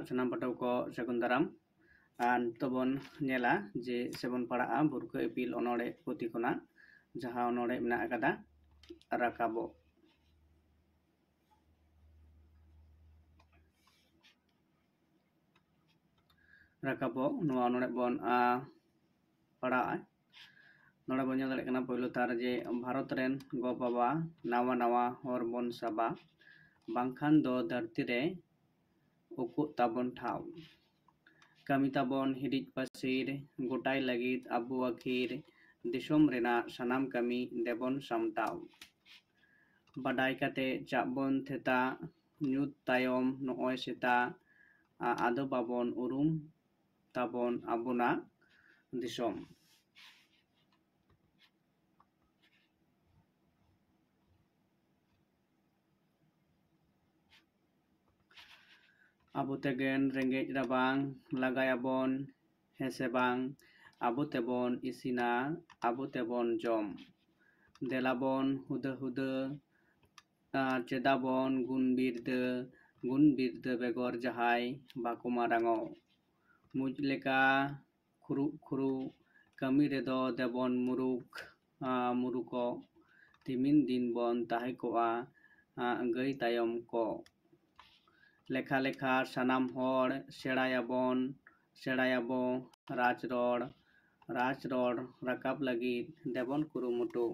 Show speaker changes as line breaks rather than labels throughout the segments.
ᱥᱟᱱᱟᱢ ᱯᱟᱴᱷᱚᱠ ᱠᱚ ᱥᱟᱹᱜᱩᱱ ᱫᱟᱨᱟᱢ ᱱᱤᱛᱚᱜ ᱵᱚᱱ ᱧᱮᱞᱟ ᱡᱮ ᱥᱮᱵᱚᱱ ᱯᱟᱲᱦᱟᱜᱼᱟ ᱵᱷᱩᱨᱠᱟᱹ ᱤᱯᱤᱞ ᱚᱱᱚᱬᱦᱮ ᱯᱩᱛᱷᱤ ᱠᱷᱚᱱᱟᱜ ᱡᱟᱦᱟᱸ ᱚᱱᱚᱬᱦᱮ ᱢᱮᱱᱟᱜ ᱟᱠᱟᱫᱟ ᱨᱟᱠᱟᱵᱚᱜ। ᱨᱟᱠᱟᱵᱚᱜ ᱱᱚᱣᱟ ᱚᱱᱚᱬᱦᱮ ᱵᱚᱱ ᱯᱟᱲᱦᱟᱜᱼᱟ। ᱱᱚᱰᱮ ᱵᱚᱱ ᱧᱮᱞ ᱫᱟᱲᱮᱭᱟᱜ ᱠᱟᱱᱟ ᱯᱳᱭᱞᱳ ᱛᱷᱟᱨ ᱡᱮ ᱵᱷᱟᱨᱚᱛ ᱨᱮᱱ ᱜᱚ ᱵᱟᱵᱟ ᱱᱟᱣᱟ ᱱᱟᱣᱟ ᱦᱚᱨ ᱵᱚᱱ ᱥᱟᱵᱟ ᱵᱟᱝᱠᱷᱟᱱ ᱫᱚ ᱫᱷᱟᱹᱨᱛᱤ ᱨᱮ ᱩᱠᱩᱜ ᱛᱟᱵᱚᱱ ᱴᱷᱟᱶ। ᱠᱟᱹᱢᱤ ᱛᱟᱵᱚᱱ ᱦᱤᱨᱤᱡ ᱯᱟᱹᱥᱤᱨ ᱜᱚᱴᱟᱭ ᱞᱟᱹᱜᱤᱫ ᱟᱵᱚ ᱟᱹᱠᱷᱤᱨ ᱫᱤᱥᱚᱢ ᱨᱮᱱᱟᱜ ᱥᱟᱱᱟᱢ ᱠᱟᱹᱢᱤ ᱫᱮᱵᱚᱱ ᱥᱟᱢᱴᱟᱣ। ᱵᱟᱰᱟᱭ ᱠᱟᱛᱮ ᱪᱟᱜ ᱵᱚᱱ ᱛᱷᱮᱛᱟ ᱧᱩᱛ ᱛᱟᱭᱚᱢ ᱱᱚᱜᱼᱚᱭ ᱥᱮᱛᱟ ᱟᱫᱚ ᱵᱟᱵᱚᱱ ᱩᱨᱩᱢ ᱛᱟᱵᱚᱱ ᱟᱵᱚᱱᱟᱜ ᱫᱤᱥᱚᱢ। ᱟᱵᱚ ᱛᱮᱜᱮᱱ ᱨᱮᱸᱜᱮᱡ ᱨᱟᱵᱟᱝ ᱞᱟᱜᱟᱭᱟᱵᱚᱱ ᱦᱮᱸᱥᱮ ᱵᱟᱝ ᱟᱵᱚ ᱛᱮᱵᱚᱱ ᱤᱥᱤᱱᱟ ᱟᱵᱚ ᱛᱮᱵᱚᱱ ᱡᱚᱢ। ᱫᱮᱞᱟᱵᱚᱱ ᱦᱩᱫᱟᱹ ᱦᱩᱫᱟᱹ ᱪᱮᱫᱟᱵᱚᱱ ᱜᱩᱱ ᱵᱤᱨᱫᱟᱹ ᱵᱮᱜᱚᱨ ᱡᱟᱦᱟᱸᱭ ᱵᱟᱠᱚ ᱢᱟᱨᱟᱝᱚᱜ। ᱢᱩᱡ ᱞᱮᱠᱟ ᱠᱷᱩᱨᱩᱜ ᱠᱷᱩᱨᱩᱜ ᱠᱟᱹᱢᱤ ᱨᱮᱫᱚ ᱫᱮᱵᱚᱱ ᱢᱩᱨᱩᱠᱚᱜ। ᱛᱤᱢᱤᱱ ᱫᱤᱱ ᱵᱚᱱ ᱛᱟᱦᱮᱸ ᱠᱚᱜᱼᱟ ᱜᱟᱹᱭ ᱛᱟᱭᱚᱢ ᱠᱚ। ᱞᱮᱠᱷᱟ ᱞᱮᱠᱷᱟ ᱥᱟᱱᱟᱢ ᱦᱚᱲ ᱥᱮᱬᱟᱭᱟᱵᱚ ᱨᱟᱡᱽ ᱨᱚᱲ ᱨᱟᱠᱟᱵ ᱞᱟᱹᱜᱤᱫ ᱫᱮᱵᱚᱱ ᱠᱩᱨᱩᱢᱩᱴᱩ।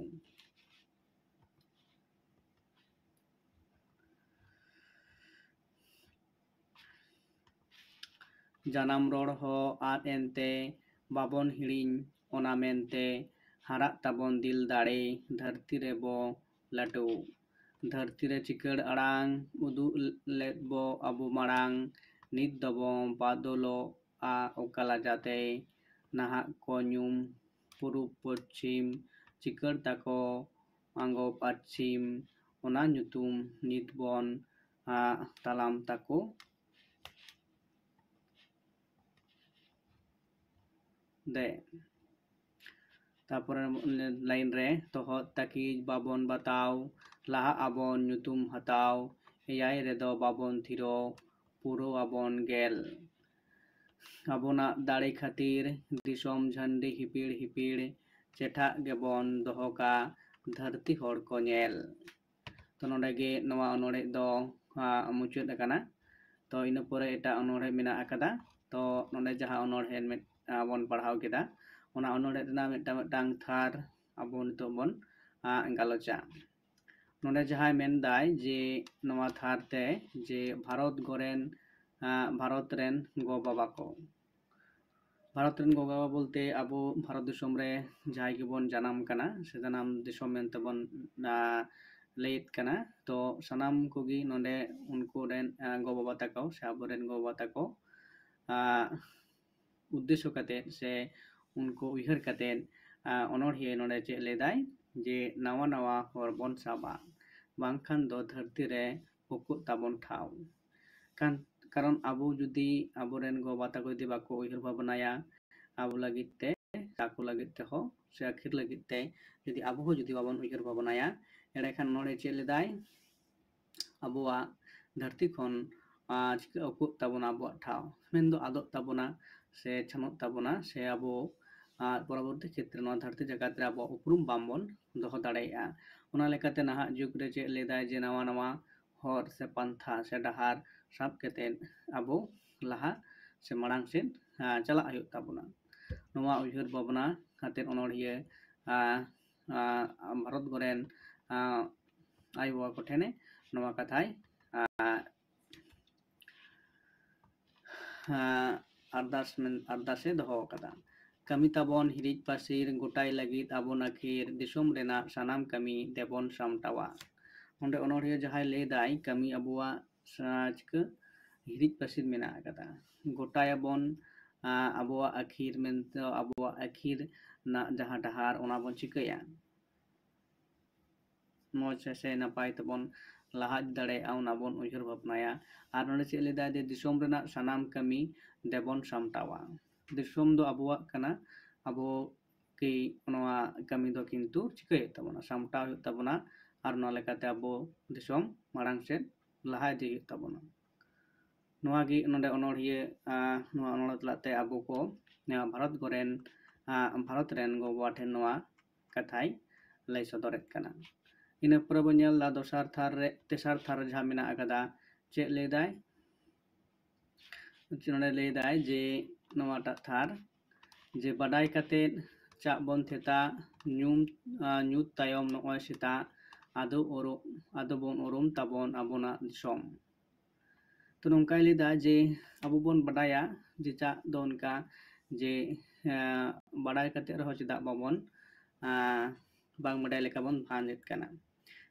ᱡᱟᱱᱟᱢ ᱨᱚᱲ ᱦᱚᱸ ᱟᱫ ᱮᱱᱛᱮ ᱵᱟᱵᱚᱱ ᱦᱤᱲᱤᱧ ᱚᱱᱟ ᱢᱮᱱᱛᱮ ᱦᱟᱨᱟᱜ ᱛᱟᱵᱚᱱ ᱫᱤᱞ ᱫᱟᱲᱮ ᱫᱷᱟᱹᱨᱛᱤ ᱨᱮᱵᱚ ᱞᱟᱹᱴᱩ। ᱫᱷᱟᱹᱨᱛᱤ ᱨᱮ ᱪᱤᱠᱟᱹᱲ ᱟᱲᱟᱝ ᱩᱫᱩᱜ ᱞᱮᱫ ᱵᱚ ᱟᱵᱚ ᱢᱟᱲᱟᱝ ᱱᱤᱛ ᱫᱚᱵᱚ ᱵᱟᱫᱚᱞᱚᱜᱼᱟ ᱚᱠᱟ ᱞᱟᱡᱟᱛᱮ ᱱᱟᱦᱟᱜ ᱠᱚ ᱧᱩᱢ ᱯᱩᱨᱩᱵ ᱯᱚᱪᱷᱤᱢ ᱪᱤᱠᱟᱹᱲ ᱛᱟᱠᱚ ᱟᱸᱜᱚᱵ ᱟᱹᱪᱷᱤᱢ ᱚᱱᱟ ᱧᱩᱛᱩᱢ ᱱᱤᱛ ᱵᱚᱱ ᱛᱟᱞᱟᱢ ᱛᱟᱠᱚ ᱫᱮ। ᱛᱟᱨᱯᱚᱨᱮ ᱞᱟᱭᱤᱱ ᱨᱮ ᱛᱚᱦᱚᱫ ᱛᱟᱹᱠᱤᱡ ᱵᱟᱵᱚᱱ ᱵᱟᱛᱟᱣ ᱞᱟᱦᱟᱜ ᱟᱵᱚᱱ ᱧᱩᱛᱩᱢ ᱦᱟᱛᱟᱣ 6 ᱨᱮᱫᱚ ᱵᱟᱵᱚᱱ ᱛᱷᱤᱨᱚᱜ ᱯᱩᱨᱟᱹᱣ ᱟᱵᱚᱱ 10। ᱟᱵᱚᱱᱟᱜ ᱫᱟᱲᱮ ᱠᱷᱟᱹᱛᱤᱨ ᱫᱤᱥᱚᱢ ᱡᱷᱟᱹᱱᱰᱤ ᱦᱤᱯᱤᱲ ᱦᱤᱯᱤᱲ ᱪᱮᱴᱷᱟᱜ ᱜᱮᱵᱚᱱ ᱫᱚᱦᱚ ᱠᱟᱜ ᱫᱷᱟᱹᱨᱛᱤ ᱦᱚᱲ ᱠᱚ ᱧᱮᱞ। ᱛᱚ ᱱᱚᱰᱮ ᱜᱮ ᱱᱚᱣᱟ ᱚᱱᱚᱬᱦᱮ ᱫᱚ ᱢᱩᱪᱟᱹᱫ ᱟᱠᱟᱱᱟ। ᱛᱚ ᱤᱱᱟᱹ ᱯᱚᱨᱮ ᱮᱴᱟᱜ ᱚᱱᱚᱬᱦᱮ ᱢᱮᱱᱟᱜ ᱟᱠᱟᱫᱟ। ᱛᱚ ᱱᱚᱰᱮ ᱡᱟᱦᱟᱸ ᱚᱱᱚᱬᱦᱮ ᱵᱚᱱ ᱯᱟᱲᱦᱟᱣ ᱠᱮᱫᱟ ᱚᱱᱟ ᱚᱱᱚᱬᱦᱮ ᱨᱮᱱᱟᱜ ᱢᱤᱫᱴᱟᱝ ᱛᱷᱟᱨ ᱟᱵᱚ ᱱᱤᱛᱚᱜ ᱵᱚᱱ ᱜᱟᱞᱚᱪᱟ। ᱱᱚᱰᱮ ᱡᱟᱦᱟᱸᱭ ᱢᱮᱱᱫᱟᱭ ᱡᱮ ᱱᱚᱣᱟ ᱛᱷᱟᱨ ᱛᱮ ᱡᱮ ᱵᱷᱟᱨᱚᱛ ᱨᱮᱱ ᱜᱚ ᱵᱟᱵᱟ ᱠᱚ। ᱵᱷᱟᱨᱚᱛ ᱨᱮᱱ ᱜᱚ ᱵᱟᱵᱟ ᱵᱚᱞᱛᱮ ᱟᱵᱚ ᱵᱷᱟᱨᱚᱛ ᱫᱤᱥᱚᱢ ᱨᱮ ᱡᱟᱦᱟᱸᱭ ᱜᱮᱵᱚᱱ ᱡᱟᱱᱟᱢ ᱠᱟᱱᱟ ᱥᱮ ᱡᱟᱱᱟᱢ ᱫᱤᱥᱚᱢ ᱢᱮᱱᱛᱮᱵᱚᱱ ᱞᱟᱹᱭᱮᱫ ᱠᱟᱱᱟ। ᱛᱚ ᱥᱟᱱᱟᱢ ᱠᱚᱜᱮ ᱱᱚᱰᱮ ᱩᱱᱠᱩ ᱨᱮᱱ ᱜᱚ ᱵᱟᱵᱟ ᱛᱟᱠᱚ ᱥᱮ ᱟᱵᱚᱨᱮᱱ ᱜᱚ ᱵᱟᱵᱟ ᱛᱟᱠᱚ ᱩᱫᱽᱫᱮᱥᱥᱚ ᱠᱟᱛᱮᱫ ᱥᱮ ᱩᱱᱠᱩ ᱩᱭᱦᱟᱹᱨ ᱠᱟᱛᱮᱫ ᱚᱱᱚᱬᱦᱤᱭᱟᱹ ᱱᱚᱰᱮ ᱪᱮᱫ ᱞᱟᱹᱭᱫᱟᱭ ᱡᱮ ᱱᱟᱣᱟ ᱱᱟᱣᱟ ᱦᱚᱨ ᱵᱚᱱ ᱥᱟᱵᱟ ᱵᱟᱝᱠᱷᱟᱱ ᱫᱚ ᱫᱷᱟᱹᱨᱛᱤ ᱨᱮ ᱩᱠᱩᱜ ᱛᱟᱵᱚᱱ ᱴᱷᱟᱶ। ᱠᱟᱨᱚᱱ ᱟᱵᱚ ᱡᱩᱫᱤ ᱟᱵᱚᱨᱮᱱ ᱜᱚ ᱵᱟᱵᱟ ᱛᱟᱠᱚ ᱡᱩᱫᱤ ᱵᱟᱠᱚ ᱩᱭᱦᱟᱹᱨ ᱵᱷᱟᱵᱽᱱᱟᱭᱟ ᱟᱵᱚ ᱞᱟᱹᱜᱤᱫ te ᱟᱠᱚ ᱞᱟᱹᱜᱤᱫ ᱛᱮᱦᱚᱸ ᱥᱮ ᱟᱹᱠᱷᱤᱨ ᱞᱟᱹᱜᱤᱫ te ᱡᱩᱫᱤ ᱟᱵᱚ ᱦᱚᱸ ᱡᱩᱫᱤ ᱵᱟᱵᱚᱱ ᱩᱭᱦᱟᱹᱨ ᱵᱷᱟᱵᱽᱱᱟᱭᱟ ᱮᱸᱰᱮᱠᱷᱟᱱ ᱱᱚᱰᱮ ᱪᱮᱫ ᱞᱮᱫᱟᱭ ᱟᱵᱚᱣᱟᱜ ᱫᱷᱟᱹᱨᱛᱤ ᱠᱷᱚᱱ ᱪᱤᱠᱟᱹ ᱩᱠᱩᱜ ᱛᱟᱵᱚᱱᱟ ᱟᱵᱚᱣᱟᱜ ᱴᱷᱟᱶ ᱢᱮᱱᱫᱚ ᱟᱫᱚᱜ ᱛᱟᱵᱚᱱᱟ ᱥᱮ ᱪᱷᱟᱱᱚᱜ ᱛᱟᱵᱚᱱᱟ ᱥᱮ ᱟᱵᱚ ᱯᱚᱨᱚᱵᱚᱨᱛᱤ ᱠᱷᱮᱛᱨᱮ ᱱᱚᱣᱟ ᱫᱷᱟᱹᱨᱛᱤ ᱡᱟᱠᱟᱛ ᱨᱮ ᱟᱵᱚ ᱩᱯᱨᱩᱢ ᱵᱟᱝᱵᱚᱱ ᱫᱚᱦᱚ ᱫᱟᱲᱮᱭᱟᱜᱼᱟ। ᱚᱱᱟ ᱞᱮᱠᱟᱛᱮ ᱱᱟᱦᱟᱜ ᱡᱩᱜᱽ ᱨᱮ ᱪᱮᱫ ᱞᱟᱹᱭᱫᱟᱭ ᱡᱮ ᱱᱟᱣᱟ ᱱᱟᱣᱟ ᱦᱚᱨ ᱥᱮ ᱯᱟᱱᱛᱷᱟ ᱥᱮ ᱰᱟᱦᱟᱨ ᱥᱟᱵ ᱠᱟᱛᱮᱫ ᱟᱵᱚ ᱞᱟᱦᱟ ᱥᱮ ᱢᱟᱲᱟᱝ ᱥᱮᱫ ᱪᱟᱞᱟᱜ ᱦᱩᱭᱩᱜ ᱛᱟᱵᱚᱱᱟ। ᱱᱚᱣᱟ ᱩᱭᱦᱟᱹᱨ ᱵᱷᱟᱵᱽᱱᱟ ᱠᱟᱛᱮᱫ ᱚᱱᱚᱬᱦᱤᱭᱟᱹ ᱵᱷᱟᱨᱚᱛ ᱨᱮᱱ ᱟᱭᱳ ᱵᱟᱵᱟ ᱠᱚᱴᱷᱮᱱᱮ ᱱᱚᱣᱟ ᱠᱟᱛᱷᱟᱭ ᱟᱨᱫᱟᱥᱮ ᱫᱚᱦᱚ ᱟᱠᱟᱫᱟ। ᱠᱟᱹᱢᱤ ᱛᱟᱵᱚᱱ ᱦᱤᱨᱤᱡ ᱯᱟᱹᱥᱤᱨ ᱜᱚᱴᱟᱭ ᱞᱟᱹᱜᱤᱫ ᱟᱵᱚᱱ ᱟᱹᱠᱷᱤᱨ ᱫᱤᱥᱚᱢ ᱨᱮᱱᱟᱜ ᱥᱟᱱᱟᱢ ᱠᱟᱹᱢᱤ ᱫᱮᱵᱚᱱ ᱥᱟᱢᱴᱟᱣᱟ। ᱚᱸᱰᱮ ᱚᱱᱚᱬᱦᱤᱭᱟᱹ ᱡᱟᱦᱟᱸᱭ ᱞᱟᱹᱭᱫᱟᱭ ᱠᱟᱹᱢᱤ ᱟᱵᱚᱣᱟᱜ ᱦᱤᱨᱤᱡ ᱯᱟᱹᱥᱤᱨ ᱢᱮᱱᱟᱜ ᱟᱠᱟᱫᱟ ᱜᱚᱴᱟᱭᱟᱵᱚᱱ ᱟᱵᱚᱣᱟᱜ ᱟᱹᱠᱷᱤᱨ ᱢᱮᱱᱛᱮ ᱟᱵᱚᱣᱟᱜ ᱟᱹᱠᱷᱤᱨ ᱨᱮᱱᱟᱜ ᱡᱟᱦᱟᱸ ᱰᱟᱦᱟᱨ ᱚᱱᱟ ᱵᱚᱱ ᱪᱤᱠᱟᱹᱭᱟ ᱢᱚᱡᱽ ᱥᱮ ᱱᱟᱯᱟᱭ ᱛᱮᱵᱚन ᱞᱟᱦᱟ ᱤᱫᱤ ᱫᱟᱲᱮᱭᱟᱜᱼᱟ ᱚᱱᱟ ᱵᱚᱱ ᱩᱭᱦᱟᱹᱨ ᱵᱷᱟᱵᱽᱱᱟᱭᱟ। ᱟᱨ ᱱᱚᱰᱮ ᱪᱮᱫ ᱞᱟᱹᱭᱫᱟᱭ ᱡᱮ ᱫᱤᱥᱚᱢ ᱨᱮᱱᱟᱜ ᱥᱟᱱᱟᱢ ᱠᱟᱹᱢᱤ ᱫᱮᱵᱚᱱ ᱥᱟᱢᱴᱟᱣᱟ। ᱫᱤᱥᱚᱢ ᱫᱚ ᱟᱵᱚᱣᱟᱜ ᱠᱟᱱᱟ ᱟᱵᱚ ᱠᱤ ᱱᱚᱣᱟ ᱠᱟᱹᱢᱤ ᱫᱚ ᱠᱤᱱᱛᱩ ᱪᱤᱠᱟᱹᱭ ᱦᱩᱭᱩᱜ ᱛᱟᱵᱚᱱᱟ ᱥᱟᱢᱴᱟᱣ ᱦᱩᱭᱩᱜ ᱛᱟᱵᱚᱱᱟ ᱟᱨ ᱚᱱᱟ ᱞᱮᱠᱟᱛᱮ ᱟᱵᱚ ᱫᱤᱥᱚᱢ ᱢᱟᱲᱟᱝ ᱥᱮᱫ ᱞᱟᱦᱟ ᱤᱫᱤ ᱦᱩᱭᱩᱜ ᱛᱟᱵᱚᱱᱟ। ᱱᱚᱣᱟ ᱩᱭᱦᱟᱹᱨ ᱵᱷᱟᱵᱽᱱᱟ ᱠᱷᱟᱹᱛᱤᱨ ᱚᱱᱚᱬᱦᱤᱭᱟᱹ ᱱᱚᱰᱮ ᱪᱮᱫ ᱞᱟᱹᱭᱫᱟᱭ ᱡᱮ ᱫᱤᱥᱚᱢ ᱨᱮᱱᱟᱜ ᱥᱟᱱᱟᱢ ᱠᱟᱹᱢᱤ ᱫᱮᱵᱚᱱ ᱥᱟᱢᱴᱟᱣᱟ। ᱱᱚᱣᱟ ᱜᱮ ᱱᱚᱰᱮ ᱚᱱᱚᱲᱦᱤᱭᱟᱹ ᱱᱚᱣᱟ ᱚᱱᱚᱲ ᱛᱟᱞᱟᱛᱮ ᱟᱵᱚ ᱠᱚ ᱵᱷᱟᱨᱚᱛ ᱨᱮᱱ ᱜᱚ ᱵᱟᱵᱟ ᱴᱷᱮᱱ ᱱᱚᱣᱟ ᱠᱟᱛᱷᱟᱭ ᱞᱟᱹᱭ ᱥᱚᱫᱚᱨᱮᱫ ᱠᱟᱱᱟ। ᱤᱱᱟᱹ ᱯᱚᱨᱮ ᱵᱚᱱ ᱧᱮᱞ ᱫᱟ ᱛᱮᱥᱟᱨ ᱛᱷᱟᱨ ᱨᱮ ᱡᱟᱦᱟᱸ ᱢᱮᱱᱟᱜ ᱟᱠᱟᱫᱟ ᱪᱮᱫ ᱞᱟᱹᱭᱫᱟᱭ ᱱᱚᱰᱮ ᱞᱟᱹᱭᱫᱟᱭ ᱡᱮ ᱱᱚᱣᱟᱴᱟᱜ ᱛᱷᱟᱨ ᱡᱮ ᱵᱟᱰᱟᱭ ᱠᱟᱛᱮᱫ ᱪᱟᱜ ᱵᱚᱱ ᱛᱷᱮᱛᱟ ᱧᱩᱛ ᱛᱟᱭᱚᱢ ᱱᱚᱜᱼᱚᱭ ᱥᱮᱛᱟᱜ ᱟᱫᱚ ᱵᱚᱱ ᱩᱨᱩᱢ ᱛᱟᱵᱚᱱ ᱟᱵᱚᱱᱟᱜ ᱫᱤᱥᱚᱢ। तो नौकाय लेदा जे अब बन बाडाया जे चा दो उनका जे बाडाय कते रहो चेदा बाबन बांग बाडाय लेका बन भानेत कना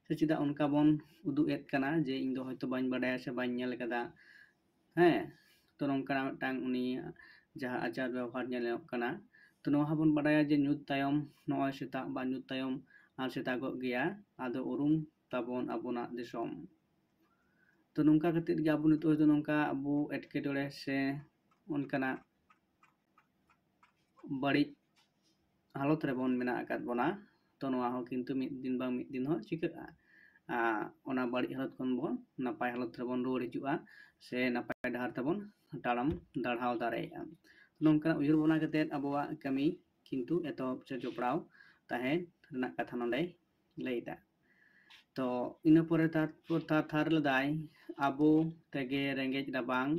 से चेदा उनका बन उदु एत कना जे इन दो हयतो बाñ बाडाया से बाñ नेल कदा हैं तो नौका मिदटांग उनी जहां आचार व्यवहार नेलोग कना तो नोहा बन बाडाया जे ᱧᱩᱛ तायम नोय सेता बा ᱧᱩᱛ तायम सेतागो गया आदो उरुम ताबन आबोना दिसोम तो नौका खातिर के अब नितो तो नौका अब एटकेटोड़े से उनकाना बड़ी हालत रे बन मेना आकाद बना तो नोआ हो किंतु मिद दिन बांग मिद दिन हो चिकागा ओना बड़ी हालत खन बन नापाय हालत रे बन रुवार हिजुआ से नापाय डाहार तबन ताड़ाम दाढ़ाव दाड़ेया नौका उयहर बना कते अबवा कमी किंतु एतोब से जोपड़ाव ताहे रना कथा नोंडे लैदा तो ina pore tar ledai abu tege rengej rabang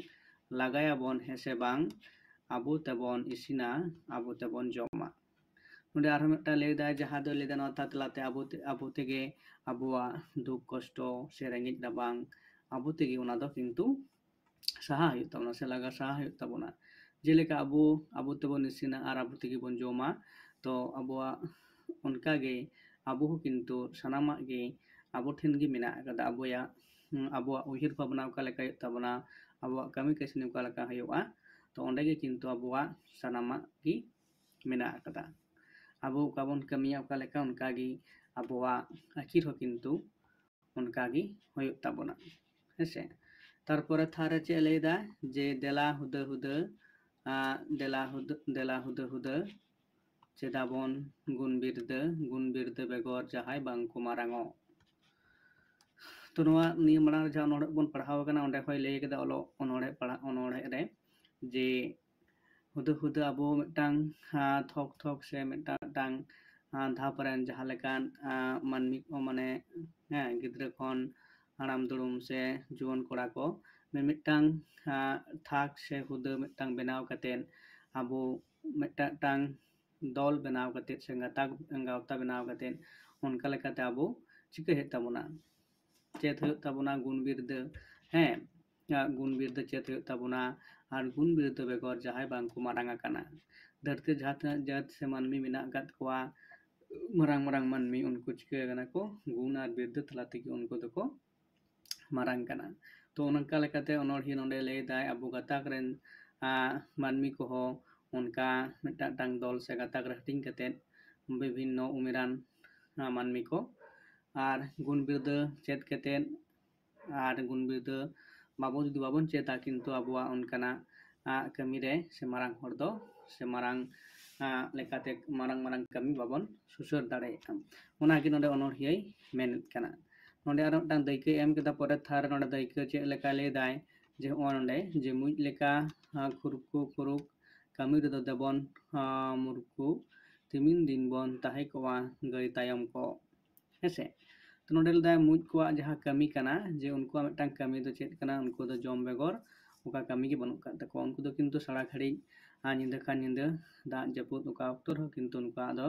lagaya bon hese bang abu tebon isina abu tebon joma node arho mekta ledai jaha do leda no tatlate abu tege abuwa duk kosto se rengej rabang abu tege ona do kintu saha huyuk tabona se laga saha huyuk tabona jeleka abu tebon isina ar abu tege bon joma तो abuwa onka ge abu kintu sanama ge abo ठेन गे मेना कदा अबोया उहिर भावना का लेका तबना अबो कमी कैसने का लेका हयुआ तो ओंडे गे किंतु अबोआ सनामा की मेना कदा अबो काबन कमिया का लेका उनका गी अबोआ आखिर हो किंतु उनका गी हयुक तबना हेसे तारपरे थारे चे लेदा जे देला हुदे चेदाबन गुन बिरदे बेगर जहाय बांको मारांगो तो नोआ नि मांग जहां नोडे बन पढ़ाव कना ओंडे खय लay केदा ओलो ओनोड़े रे जे हुदे अबो मिदटांग थक से मिदटांग धापरेन जहां लेकान मानमि को माने गिद्रे खन हाराम दुरुम से जुवन कोड़ा को मिदटांग थाक से हुदे मिदटांग बेनाव कतेन अबो मिदटांग दल बेनाव कते से गावता बेनाव कतेन उनका लेकाते अबो चिका हे तबना चेत हुयुक ताबना गुण बिरदे गुण बिरदे चेत हुयुक ताबना और गुण बिरदे बेगर जहाय बांको मारांगा कना धरती जहां जात से मानमी मेना गत कोआ मरांग मानमी उनको चिका कना को गुण और बिरदे तलाते की उनको दको मारांग कना तो उनका लेकाते ओनोड़ही नोंडे लेदाय अबो गताक रेन मानमी को हो उनका मिदटांग दल से गताक रे हटिंग कते विभिन्न उमेरान मानमी को और गुण बिरदे चेत कतेन और गुण बिरदे बाबो जुदी बाबन चेता किंतु अबुआ उनकाना कमी रे से मारांग हर दो से मारांग लेकाते मारांग कमी बाबन सुसर दाड़ेया ओना गे नोंडे ओनोड़हियै मेनत कना नोंडे आरो मिदटांग दैके एम केदा परे थार नोंडे दैके चेद लेका लेदाय जे नोंडे जे मुज लेका खुरुक कमी रेदो देबन मुरकु तिमिन दिन बन ताहे कोआ गई तायम को हेसे तो नोंडे लेदा मुज को जहां कमी कना जे उनको मिदटांग कमी दो चेद कना उनको दो जम बेगर ओका कमी गे बनु का तको उनको दो किंतु सारा घड़ी निंदा खान निंदा दा जपुत ओका अक्तर हो किंतु उनका दो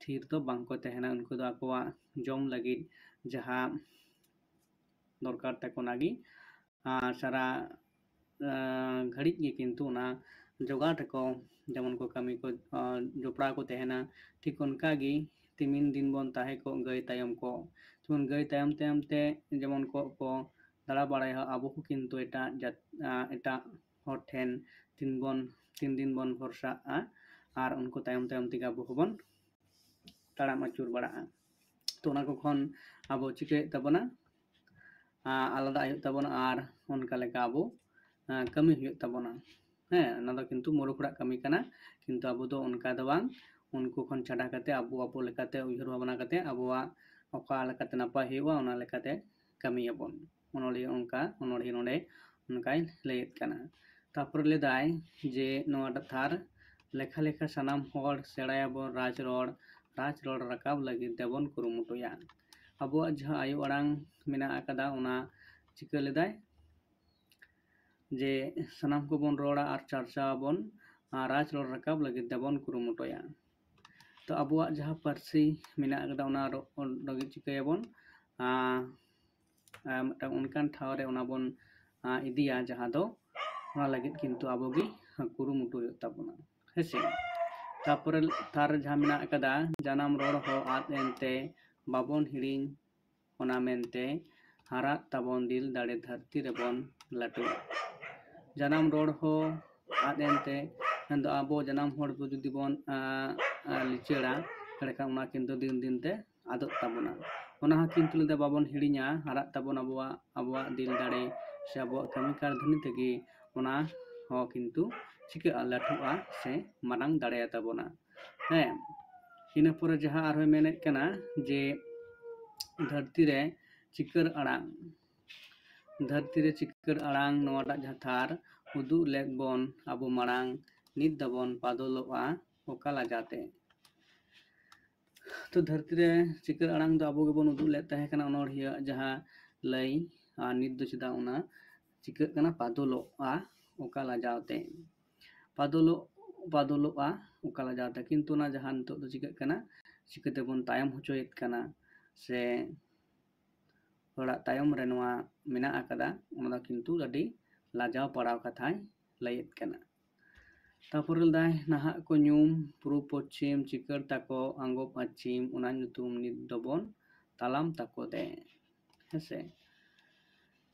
थीर तो बांको तहना उनको दो आकोआ जम लगी जहां दरकार तको नागी सारा घड़ी गे किंतु ना जोगाड़ को जेमन को कमी को जोपड़ा को तहना ठीक उनका गी तिमिन दिन बन ताहे को गई तायम को जेमन गई तायम ते जेमन को दाड़ा बाड़ाय आबो को किंतु एटा हर ठेन तीन दिन बन भरसा और उनको तायम तेगे आबो बन ताड़ाम आचुर बाड़ा तो ओना को खन आबो चिके तबना आलादा हुयुक तबना और उनका लेका आबो कमी हुयुक तबना ना दो किंतु मुरुखड़ा कमी कना किंतु आबो दो उनका दो बांग उनको खन छाड़ा कते आबो लेकाते उयहर भावना कते आबोआ ओका लेकाते नापाय हुयुआ ओना लेकाते कमी याबन ओनोड़े उनका ओनोड़े नोंडे ᱚᱱᱠᱟᱭ ᱞᱟᱹᱭᱮᱫ ᱠᱟᱱᱟ ᱛᱟᱯᱚᱨ ᱞᱟᱹᱭᱫᱟᱭ ᱡᱮ ᱱᱚᱣᱟ ᱛᱷᱟᱨ ᱞᱮᱠᱷᱟ ᱞᱮᱠᱷᱟ ᱥᱟᱱᱟᱢ ᱦᱚᱲ ᱥᱮᱬᱟᱭᱟᱵᱚᱱ ᱨᱟᱡᱽ ᱨᱚᱲ ᱨᱟᱠᱟᱵ ᱞᱟᱹᱜᱤᱫ ᱛᱮᱵᱚन ᱠᱩᱨᱩᱢᱩᱴᱩᱭᱟ ᱟᱵᱚᱣᱟᱜ ᱡᱟᱦᱟᱸ ᱟᱭᱳ ᱟᱲᱟᱝ ᱢᱮᱱᱟᱜ ᱟᱠᱟᱫᱟ ᱚᱱᱟ ᱪᱤᱠᱟᱹ ᱞᱮᱫᱟᱭ ᱡᱮ ᱥᱟᱱᱟम ᱠᱚᱵᱚᱱ ᱨᱚᱲᱟ ᱟᱨ ᱪᱟᱨᱪᱟᱣᱟᱵᱚᱱ ᱨᱟᱡᱽ ᱨᱚᱲ ᱨᱟᱠᱟᱵ ᱞᱟᱹᱜᱤᱫ ᱛᱮᱵᱚन ᱠᱩᱨᱩᱢᱩᱴᱩᱭᱟ ᱛᱚ ᱟᱵᱚᱣᱟᱜ ᱡᱟᱦᱟᱸ ᱯᱟᱹᱨᱥᱤ ᱢᱮᱱᱟᱜ ᱟᱠᱟᱫᱟ ᱚᱱᱟ ᱞᱟᱹᱜᱤᱫ ᱪᱤᱠᱟᱹᱭᱟᱵᱚᱱ ᱢᱤᱫᱴᱟᱝ ᱚᱱᱠᱟᱱ ᱴᱷᱟᱶ ᱨᱮ ᱚᱱᱟ ᱵᱚᱱ ᱤᱫᱤᱭᱟ ᱡᱟᱦᱟᱸ ᱫᱚ ᱚᱱᱟ ᱞᱟᱹᱜᱤᱫ ᱠᱤᱱᱛᱩ ᱟᱵᱚ ᱜᱮ ᱠᱩᱨᱩᱢᱩᱴᱩ ᱦᱩᱭᱩᱜ ᱛᱟᱵᱚᱱᱟ ᱦᱮᱸᱥᱮ ᱛᱟᱯᱚᱨᱮ ᱛᱷᱟᱨ ᱡᱟᱦᱟᱸ ᱢᱮᱱᱟᱜ ᱟᱠᱟᱫᱟ ᱡᱟᱱᱟᱢ ᱨᱚᱲ ᱦᱚᱸ ᱟᱫ ᱮᱱᱛᱮ ᱵᱟᱵᱚᱱ ᱦᱤᱲᱤᱧ ᱚᱱᱟ ᱢᱮᱱᱛᱮ ᱦᱟᱨᱟᱜ ᱛᱟᱵᱚᱱ ᱫᱤᱞ ᱫᱟᱲᱮ ᱫᱷᱟᱹᱨᱛᱤ ᱨᱮᱵᱚᱱ ᱞᱟᱹᱴᱩᱭᱟ ᱡᱟᱱᱟᱢ ᱨᱚᱲ ᱦᱚᱸ ᱟᱫ ᱮᱱᱛᱮ ᱢᱮᱱᱫᱚ ᱟᱵᱚ ᱡᱟᱱᱟᱢ ᱦᱚᱲ ᱠᱚ ᱡᱩᱫᱤ ᱵᱚᱱ ᱞᱤᱪᱟᱹᱲᱟ ᱮᱸᱰᱮᱠᱷᱟᱱ ᱚᱱᱟ ᱠᱤᱱᱛᱩ ᱫᱤᱱ ᱫᱤᱱ ᱛᱮ ᱟᱫᱚᱜ ᱛᱟᱵᱚᱱᱟ ᱚᱱᱟ ᱦᱚᱸ ᱠᱤᱱᱛᱩ ᱞᱟᱹᱭᱫᱟ ᱵᱟᱵᱚᱱ ᱦᱤᱲᱤᱧᱟ ᱦᱟᱨᱟᱜ ᱛᱟᱵᱚᱱ ᱟᱵᱚᱣᱟᱜ ᱫᱤᱞ ᱫᱟᱲᱮ ᱥᱮ ᱟᱵᱚᱣᱟᱜ ᱠᱟᱹᱢᱤ ᱠᱟᱨᱫᱷᱟᱹᱱᱤ ᱛᱮᱜᱮ ᱚᱱᱟ ᱦᱚᱸ ᱠᱤᱱᱛᱩ ᱪᱤᱠᱟᱹᱜᱼᱟ ᱞᱟᱹᱴᱩᱜᱼᱟ ᱥᱮ ᱢᱟᱨᱟᱝ ᱫᱟᱲᱮᱭᱟᱛᱟᱵᱚᱱᱟ ᱦᱮᱸ ᱤᱱᱟᱹ ᱯᱚᱨᱮ ᱡᱟᱦᱟᱸ ᱟᱨᱦᱚᱸᱭ ᱢᱮᱱᱮᱫ ᱠᱟᱱᱟ ᱡᱮ ᱫᱷᱟᱹᱨᱛᱤ ᱨᱮ ᱪᱤᱠᱟᱹᱲ ᱟᱲᱟᱝ ᱫᱷᱟᱹᱨᱛᱤ ᱨᱮ ᱪᱤᱠᱟᱹᱲ ᱟᱲᱟᱝ ᱱᱚᱣᱟᱴᱟᱜ ᱡᱟᱦᱟᱸ ᱛᱷᱟᱨ ᱩᱫᱩᱜ ᱞᱮᱫ ᱵᱚᱱ ᱟᱵᱚ ᱢᱟᱲᱟᱝ ᱱᱤᱛ ᱫᱚᱵᱚᱱ ᱯᱟᱫᱚᱞᱚᱜᱼᱟ ᱚᱠᱟ ᱞᱟᱡᱟᱣᱛᱮ ᱛᱚ ᱫᱷᱟᱹᱨᱛᱤ ᱨᱮ ᱪᱤᱠᱟᱹᱲ ᱟᱲᱟᱝ ᱫᱚ ᱟᱵᱚ ᱜᱮᱵᱚᱱ ᱩᱫᱩᱜ ᱞᱮᱫ ᱛᱟᱦᱮᱸ ᱠᱟᱱᱟ ᱚᱱᱚᱬᱦᱤᱭᱟᱹ ᱡᱟᱦᱟᱸ ᱞᱟᱹᱭ ᱱᱤᱛ ᱫᱚ ᱪᱮᱫᱟᱜ ᱚᱱᱟ ᱪᱤᱠᱟᱹᱜ ᱠᱟᱱᱟ ᱯᱟᱫᱚᱞᱚᱜᱼᱟ ᱚᱠᱟ ᱞᱟᱡᱟᱣᱛᱮ ᱯᱟᱫᱚᱞᱚᱜᱼᱟ ᱚᱠᱟ ᱞᱟᱡᱟᱣᱛᱮ ᱠᱤᱱᱛᱩ ᱚᱱᱟ ᱡᱟᱦᱟᱸ ᱱᱤᱛᱚᱜ ᱫᱚ ᱪᱤᱠᱟᱹᱜ ᱠᱟᱱᱟ ᱪᱤᱠᱟᱹᱛᱮᱵᱚᱱ ᱛᱟᱭᱚᱢ ᱦᱚᱪᱚᱭᱮᱫ ᱠᱟᱱᱟ ᱥᱮ ᱦᱚᱲᱟᱜ ᱛᱟᱭᱚᱢ ᱨᱮ ᱱᱚᱣᱟ ᱢᱮᱱᱟᱜ ᱟᱠᱟᱫᱟ ᱚᱱᱟ ᱫᱚ ᱠᱤᱱᱛᱩ ᱟᱹᱰᱤ ᱞᱟᱡᱟᱣ ᱯᱟᱲᱟᱣ ᱠᱟᱛᱷᱟᱭ ᱞᱟᱹᱭᱮᱫ ᱠᱟᱱᱟ ᱛᱟᱯᱚᱨᱮ ᱞᱟᱹᱭᱫᱟᱭ ᱱᱟᱦᱟᱜ ᱠᱚ ᱧᱩᱢ ᱯᱩᱨᱩᱵ ᱯᱚᱪᱷᱤᱢ ᱪᱤᱠᱟᱹᱲ ᱛᱟᱠᱚ ᱟᱸᱜᱚᱵ ᱟᱹᱪᱷᱤᱢ ᱚᱱᱟ ᱧᱩᱛᱩᱢ ᱱᱤᱛ ᱫᱚᱵᱚᱱ ᱛᱟᱞᱟᱢ ᱛᱟᱠᱚ ᱫᱮ ᱦᱮᱸᱥᱮ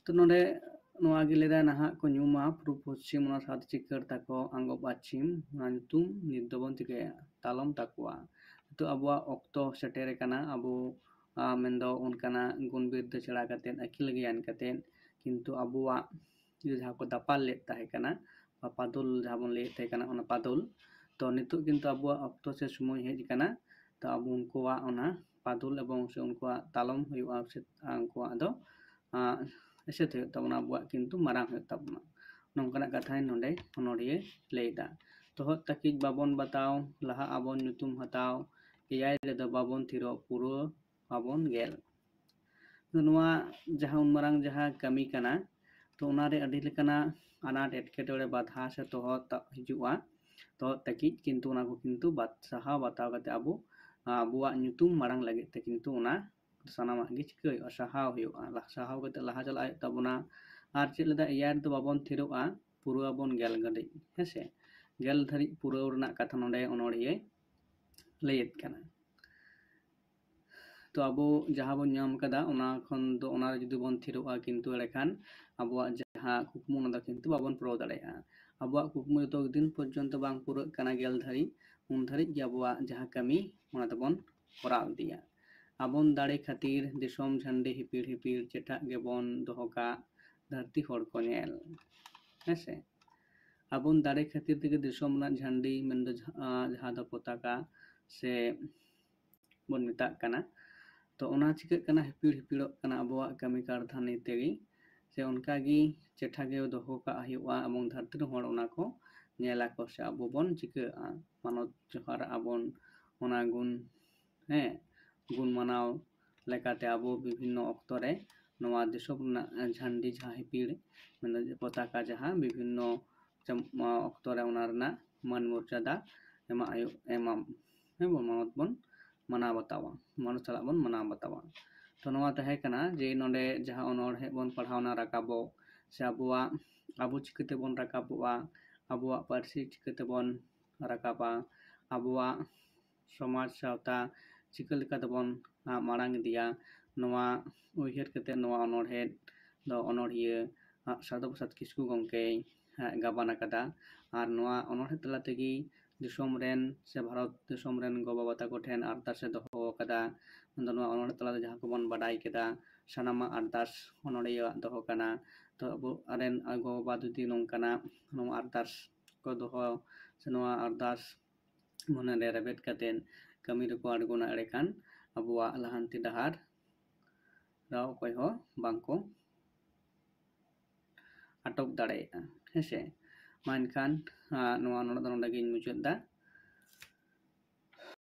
ᱛᱚ ᱱᱚᱰᱮ ᱱᱚᱣᱟ ᱜᱮ ᱞᱟᱹᱭᱫᱟᱭ ᱱᱟᱦᱟᱜ ᱠᱚ ᱧᱩᱢᱟ ᱯᱩᱨᱩᱵ ᱯᱚᱪᱷᱤᱢ ᱚᱱᱟ ᱥᱟᱶᱛᱮ ᱪᱤᱠᱟᱹᱲ ᱛᱟᱠᱚ ᱟᱸᱜᱚᱵ ᱟᱹᱪᱷᱤᱢ ᱚᱱᱟ ᱧᱩᱛᱩᱢ ᱱᱤᱛ ᱫᱚᱵᱚᱱ ᱪᱤᱠᱟᱹᱭᱟ ᱛᱟᱞᱚᱢ ᱛᱟᱠᱚᱣᱟ ᱱᱤᱛᱚᱜ ᱟᱵᱚᱣᱟᱜ ᱚᱠᱛᱚ ᱥᱮᱴᱮᱨ ᱟᱠᱟᱱᱟ ᱟᱵᱚ ᱢᱮᱱᱫᱚ ᱚᱱᱠᱟᱱᱟᱜ ᱜᱩᱱ ᱵᱤᱨᱫᱟᱹ ᱥᱮᱬᱟ ᱠᱟᱛᱮᱫ ᱟᱹᱠᱤᱞ ᱜᱮᱭᱟᱱ ᱠᱟᱛᱮᱫ ᱠᱤᱱᱛᱩ ᱟᱵᱚᱣᱟᱜ ᱡᱟᱦᱟᱸ ᱠᱚ ᱫᱟᱯᱟᱞ ᱞᱮᱫ ᱛᱟᱦᱮᱸ ᱠᱟᱱᱟ ᱯᱟᱫᱩᱞ ᱡᱟᱦᱟᱸ ᱵᱚᱱ ᱞᱟᱹᱭᱮᱫ ᱛᱟᱦᱮᱸ ᱠᱟᱱᱟ ᱚᱱᱟ ᱯᱟᱫᱩᱞ ᱛᱚ ᱱᱤᱛᱚᱜ ᱠᱤᱱᱛᱩ ᱟᱵᱚᱣᱟᱜ ᱚᱠᱛᱚ ᱥᱮ ᱥᱚᱢᱚᱭ ᱦᱮᱡ ᱟᱠᱟᱱᱟ ᱛᱚ ᱟᱵᱚ ᱩᱱᱠᱩᱣᱟᱜ ᱚᱱᱟ ᱯᱟᱫᱩᱞ ᱮᱵᱚᱝ ᱥᱮ ᱩᱱᱠᱩᱣᱟᱜ ᱛᱟᱞᱚᱢ ᱦᱩᱭᱩᱜᱼᱟ ᱥᱮ ᱩᱱᱠᱩᱣᱟᱜ ᱫᱚ ᱮᱥᱮᱫ ᱦᱩᱭᱩᱜ ᱛᱟᱵᱚᱱᱟ ᱟᱵᱚᱣᱟᱜ ᱠᱤᱱᱛᱩ ᱢᱟᱨᱟᱝ ᱦᱩᱭᱩᱜ ᱛᱟᱵᱚᱱᱟ ᱱᱚᱝᱠᱟᱱᱟᱜ ᱠᱟᱛᱷᱟᱭ ᱱᱚᱰᱮ ᱚᱱᱚᱲᱦᱤᱭᱟᱹ ᱞᱟᱹᱭᱫᱟ ᱛᱚᱦᱚᱫ ᱛᱟᱹᱠᱤᱡ ᱵᱟᱵᱚᱱ ᱵᱟᱛᱟᱣ ᱞᱟᱦᱟᱜ ᱟᱵᱚᱱ ᱧᱩᱛᱩᱢ ᱦᱟᱛᱟᱣ ᱮᱭᱟᱭ ᱨᱮᱫᱚ ᱵᱟᱵᱚᱱ ᱛᱷᱤᱨᱚᱜ ᱯᱩᱨᱟᱹ ᱟᱵᱚᱱ ᱜᱮᱞ ᱱᱚᱣᱟ ᱡᱟᱦᱟᱸ ᱩᱱ ᱢᱟᱨᱟᱝ ᱡᱟᱦᱟᱸ ᱠᱟᱹᱢᱤ ᱠᱟᱱᱟ ᱛᱚ ᱚᱱᱟᱨᱮ ᱟᱹᱰᱤ ᱞᱮᱠᱟᱱᱟᱜ ᱟᱱᱟᱴ ᱮᱴᱠᱮᱴᱚᱬᱮ ᱵᱟᱫᱷᱟ ᱥᱮ ᱛᱚᱦᱚᱫ ᱦᱤᱡᱩᱜᱼᱟ ᱛᱚᱦᱚᱫ ᱛᱟᱹᱠᱤᱡ ᱠᱤᱱᱛᱩ ᱚᱱᱟ ᱠᱚ ᱠᱤᱱᱛᱩ ᱥᱟᱦᱟᱣ ᱵᱟᱛᱟᱣ ᱠᱟᱛᱮ ᱟᱵᱚᱣᱟᱜ ᱧᱩᱛᱩᱢ ᱢᱟᱲᱟᱝ ᱞᱟᱹᱜᱤᱫ ᱛᱮ ᱠᱤᱱᱛᱩ ᱚᱱᱟ ᱥᱟᱱᱟᱢᱟᱜ ᱜᱮ ᱪᱤᱠᱟᱹ ᱦᱩᱭᱩᱜᱼᱟ ᱥᱟᱦᱟᱣ ᱦᱩᱭᱩᱜᱼᱟ ᱥᱟᱦᱟᱣ ᱠᱟᱛᱮ ᱞᱟᱦᱟ ᱪᱟᱞᱟᱜ ᱦᱩᱭᱩᱜ ᱛᱟᱵᱚᱱᱟ ᱟᱨ ᱪᱮᱫ ᱞᱮᱠᱟ ᱮᱭᱟᱭ ᱨᱮᱫᱚ ᱵᱟᱵᱚᱱ ᱛᱷᱤᱨᱚᱜᱼᱟ ᱯᱩᱨᱟᱹ ᱟᱵᱚᱱ ᱜᱮᱞ ᱜᱷᱟᱹᱲᱤᱡ ᱦᱮᱸᱥᱮ ᱜᱮᱞ ᱫᱷᱟᱹᱨᱤᱡ ᱯᱩᱨᱟᱹᱣ ᱨᱮᱱᱟᱜ ᱠᱟᱛᱷᱟ ᱱᱚᱰᱮ ᱚᱱᱚᱲᱦᱤᱭᱟᱹ ᱞᱟᱹᱭᱮᱫ ᱠᱟᱱᱟ ᱛᱚ ᱟᱵᱚ ᱡᱟᱦᱟᱸ ᱵᱚᱱ ᱧᱟᱢ ᱠᱟᱫᱟ ᱚᱱᱟ ᱠᱷᱚᱱ ᱫᱚ ᱚᱱᱟᱨᱮ ᱡᱩᱫᱤ ᱵᱚᱱ ᱛᱷᱤᱨᱚᱜᱼᱟ ᱠᱤᱱᱛᱩ ᱮᱸᱰᱮᱠᱷᱟᱱ ᱟᱵᱚᱣᱟᱜ ᱡᱟᱦᱟᱸ ᱠᱩᱠᱢᱩ ᱚᱱᱟ ᱫᱚ ᱠᱤᱱᱛᱩ ᱵᱟᱵᱚᱱ ᱯᱩᱨᱟᱹᱣ ᱫᱟᱲᱮᱭᱟᱜᱼᱟ ᱟᱵᱚᱣᱟᱜ ᱠᱩᱠᱢᱩ ᱡᱚᱛᱚ ᱫᱤᱱ ᱯᱚᱨᱡᱚᱱᱛᱚ ᱵᱟᱝ ᱯᱩᱨᱟᱹᱜ ᱠᱟᱱᱟ ᱜᱮᱞ ᱫᱷᱟᱹᱨᱤᱡ ᱩᱱ ᱫᱷᱟᱹᱨᱤᱡ ᱜᱮ ᱟᱵᱚᱣᱟᱜ ᱡᱟᱦᱟᱸ ᱠᱟᱹᱢᱤ ᱚᱱᱟ ᱫᱚᱵᱚᱱ ᱠᱚᱨᱟᱣ ᱤᱫᱤᱭᱟ ᱟᱵᱚᱱ ᱫᱟᱲᱮ ᱠᱷᱟᱹᱛᱤᱨ ᱫᱤᱥᱚᱢ ᱡᱷᱟᱹᱱᱰᱤ ᱦᱤᱯᱤᱲ ᱦᱤᱯᱤᱲ ᱪᱮᱴᱟᱜ ᱜᱮᱵᱚᱱ ᱫᱚᱦᱚ ᱠᱟᱜ ᱫᱷᱟᱹᱨᱛᱤ ᱦᱚᱲ ᱠᱚ ᱧᱮᱞ ᱦᱮᱸᱥᱮ ᱟᱵᱚᱱ ᱫᱟᱲᱮ ᱠᱷᱟᱹᱛᱤᱨ ᱛᱮᱜᱮ ᱫᱤᱥᱚᱢ ᱨᱮᱱᱟᱜ ᱡᱷᱟᱹᱱᱰᱤ ᱢᱮᱱᱫᱚ ᱡᱟᱦᱟᱸ ᱫᱚ ᱯᱚᱛᱟᱠᱟ ᱥᱮ ᱵᱚᱱ ᱢᱮᱛᱟᱜ ᱠᱟᱱᱟ ᱛᱚ ᱚᱱᱟ ᱪᱤᱠᱟᱹᱜ ᱠᱟᱱᱟ ᱦᱤᱯᱤᱲ ᱦᱤᱯᱤᱲᱚᱜ ᱠᱟᱱᱟ ᱟᱵᱚᱣᱟᱜ ᱠᱟᱹᱢᱤ ᱠᱟᱨᱫᱷᱟᱹᱱᱤ ᱛᱮᱜᱮ ᱥᱮ ᱚᱱᱠᱟᱜᱮ ᱪᱮᱴᱷᱟ ᱜᱮ ᱫᱚᱦᱚ ᱠᱟᱜ ᱦᱩᱭᱩᱜᱼᱟ ᱮᱵᱚᱝ ᱫᱷᱟᱹᱨᱛᱤ ᱨᱮᱱ ᱦᱚᱲ ᱚᱱᱟ ᱠᱚ ᱧᱮᱞᱟᱠᱚ ᱥᱮ ᱟᱵᱚ ᱵᱚᱱ ᱪᱤᱠᱟᱹᱜᱼᱟ ᱢᱟᱱᱚᱛ ᱡᱚᱦᱟᱨᱟᱜ ᱟᱵᱚᱱ ᱚᱱᱟ ᱜᱩᱱ ᱢᱟᱱᱟᱣ ᱞᱮᱠᱟᱛᱮ ᱟᱵᱚ ᱵᱤᱵᱷᱤᱱᱱᱚ ᱚᱠᱛᱚ ᱨᱮ ᱱᱚᱣᱟ ᱫᱤᱥᱚᱢ ᱨᱮᱱᱟᱜ ᱡᱷᱟᱹᱱᱰᱤ ᱡᱟᱦᱟᱸ ᱦᱤᱯᱤᱲ ᱯᱚᱛᱟᱠᱟ ᱡᱟᱦᱟᱸ ᱵᱤᱵᱷᱤᱱᱱᱚ ᱚᱠᱛᱚ ᱨᱮ ᱚᱱᱟ ᱨᱮᱱᱟᱜ ᱢᱟᱹᱱ ᱢᱚᱨᱡᱟᱫᱟ ᱢᱟᱱᱚᱛ ᱵᱚᱱ ᱢᱟᱱᱟᱣ ᱵᱟᱛᱟᱣᱟ ᱢᱟᱱᱚᱛ ᱥᱟᱞᱟᱜ ᱵᱚᱱ ᱢᱟᱱᱟᱣ ᱵᱟᱛᱟᱣᱟ ᱛᱚ ᱱᱚᱣᱟ ᱛᱟᱦᱮᱸ ᱠᱟᱱᱟ ᱡᱮ ᱱᱚᱰᱮ ᱡᱟᱦᱟᱸ ᱚᱱᱚᱬᱦᱮ ᱵᱚᱱ ᱯᱟᱲᱦᱟᱣᱱᱟ ᱨᱟᱠᱟᱵᱚᱜ ᱥᱮ ᱟᱵᱚ ᱪᱤᱠᱟᱹᱛᱮᱵᱚᱱ ᱨᱟᱠᱟᱵᱚᱜᱼᱟ ᱟᱵᱚᱣᱟᱜ ᱯᱟᱹᱨᱥᱤ ᱪᱤᱠᱟᱹᱛᱮᱵᱚᱱ ᱨᱟᱠᱟᱵᱟ ᱟᱵᱚᱣᱟᱜ ᱥᱚᱢᱟᱡᱽ ᱥᱟᱶᱛᱟ ᱪᱤᱠᱟᱹ ᱞᱮᱠᱟ ᱛᱮᱵᱚᱱ ᱢᱟᱲᱟᱝ ᱤᱫᱤᱭᱟ ᱱᱚᱣᱟ ᱩᱭᱦᱟᱹᱨ ᱠᱟᱛᱮᱫ ᱱᱚᱣᱟ 어ᱬᱦᱮ ᱫᱚ ᱚᱱᱚᱬᱦᱤᱭᱟᱹ ᱥᱟᱨᱚᱫᱟ ᱯᱨᱚᱥᱟᱫ ᱠᱤᱥᱠᱩ ᱜᱚᱢᱠᱮᱭ ᱜᱟᱵᱟᱱ ᱟᱠᱟᱫᱟ ᱟᱨ ᱱᱚᱣᱟ ᱚᱱᱚᱬᱦᱮ ᱛᱟᱞᱟ ᱛᱮᱜᱮ ᱫᱤᱥᱚᱢ ᱨᱮᱱ ᱥᱮ ᱵᱷᱟᱨᱚᱛ ᱫᱤᱥᱚᱢ ᱨᱮᱱ ᱜᱚ-ᱵᱟᱵᱟ ᱛᱟᱠᱚ ᱴᱷᱮᱱ ᱟᱨᱫᱟᱥ ᱮ ᱫᱚᱦᱚ ᱟᱠᱟᱫᱟ ᱱᱚᱣᱟ ᱚᱱᱚᱬᱦᱮ ᱛᱟᱞᱟᱛᱮ ᱡᱟᱦᱟᱸ ᱠᱚᱵᱚᱱ ᱵᱟᱰᱟᱭ ᱠᱮᱫᱟ ᱥᱟᱱᱟᱢᱟᱜ ᱟᱨᱫᱟᱥ ᱚᱱᱚᱬᱦᱤᱭᱟᱹᱣᱟᱜ ᱫᱚᱦᱚ ᱠᱟᱱᱟ ᱛᱚ ᱟᱵᱚ ᱨᱮᱱ ᱜᱚ-ᱵᱟᱵᱟ ᱡᱩᱫᱤ nongkana nong ardas ko doho se noa ardas monare rebet katen kami reko aᱬᱜᱚᱱᱟ ᱮᱲᱮᱠᱷᱟᱱ ᱟᱵᱚᱣᱟᱜ ᱞᱟᱦᱟᱱᱛᱤ ᱰᱟᱦᱟᱨ ᱨᱟw ᱚᱠᱚᱭ ᱦᱚᱸ ᱵᱟᱝᱠᱚ atok daᱲᱮᱭᱟᱜᱼᱟ ᱦᱮᱸᱥᱮ ᱢᱟ ᱮᱱᱠᱷᱟᱱ ᱱᱚᱣᱟ ᱱᱚᱰᱮ ᱜᱤᱧ ᱢᱩᱪᱟᱹᱫ ᱫᱟ